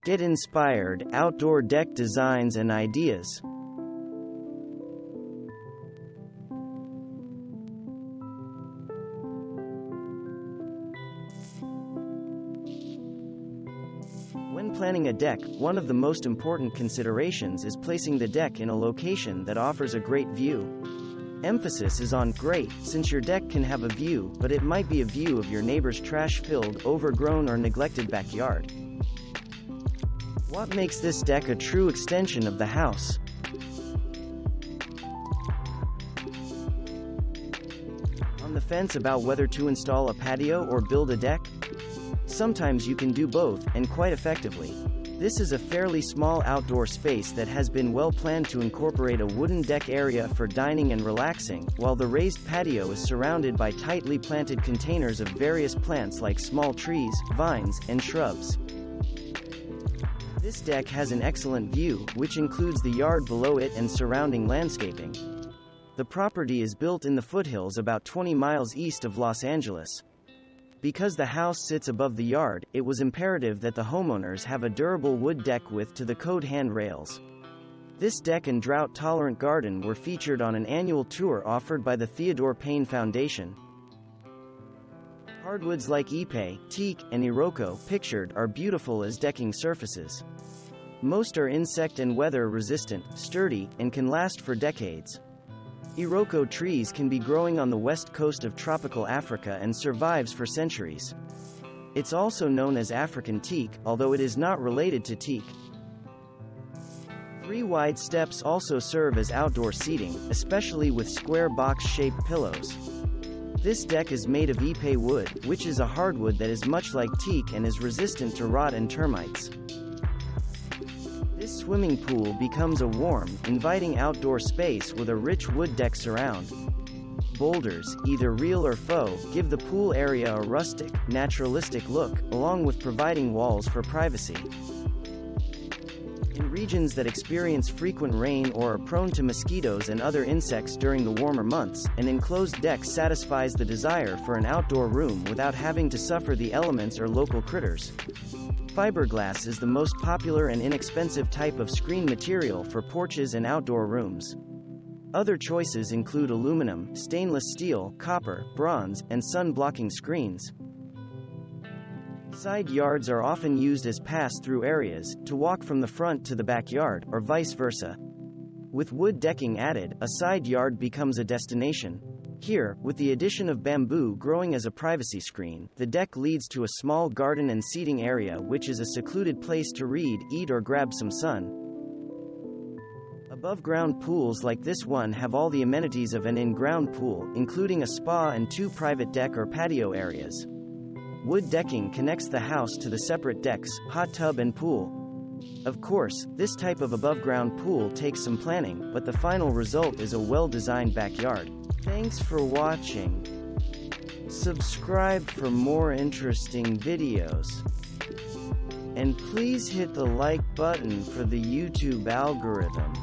Get inspired, outdoor deck designs and ideas. When planning a deck, one of the most important considerations is placing the deck in a location that offers a great view. Emphasis is on great, since your deck can have a view, but it might be a view of your neighbor's trash-filled, overgrown or neglected backyard. What makes this deck a true extension of the house? On the fence about whether to install a patio or build a deck? Sometimes you can do both, and quite effectively. This is a fairly small outdoor space that has been well planned to incorporate a wooden deck area for dining and relaxing, while the raised patio is surrounded by tightly planted containers of various plants like small trees, vines, and shrubs. This deck has an excellent view, which includes the yard below it and surrounding landscaping. The property is built in the foothills about 20 miles east of Los Angeles. Because the house sits above the yard, it was imperative that the homeowners have a durable wood deck width to the code handrails. This deck and drought-tolerant garden were featured on an annual tour offered by the Theodore Payne Foundation. Hardwoods like Ipe, teak, and Iroko, pictured, are beautiful as decking surfaces. Most are insect and weather resistant, sturdy, and can last for decades. Iroko trees can be growing on the west coast of tropical Africa and survives for centuries. It's also known as African teak, although it is not related to teak. 3 wide steps also serve as outdoor seating, especially with square box-shaped pillows. This deck is made of Ipe wood, which is a hardwood that is much like teak and is resistant to rot and termites. This swimming pool becomes a warm, inviting outdoor space with a rich wood deck surround. Boulders, either real or faux, give the pool area a rustic, naturalistic look, along with providing walls for privacy. In regions that experience frequent rain or are prone to mosquitoes and other insects during the warmer months, an enclosed deck satisfies the desire for an outdoor room without having to suffer the elements or local critters. Fiberglass is the most popular and inexpensive type of screen material for porches and outdoor rooms. Other choices include aluminum, stainless steel, copper, bronze, and sun-blocking screens. Side yards are often used as pass-through areas, to walk from the front to the backyard, or vice versa. With wood decking added, a side yard becomes a destination. Here, with the addition of bamboo growing as a privacy screen, the deck leads to a small garden and seating area which is a secluded place to read, eat or grab some sun. Above-ground pools like this one have all the amenities of an in-ground pool, including a spa and 2 private deck or patio areas. Wood decking connects the house to the separate decks, hot tub and pool. Of course, this type of above-ground pool takes some planning, but the final result is a well-designed backyard. Thanks for watching. Subscribe for more interesting videos. And please hit the like button for the YouTube algorithm.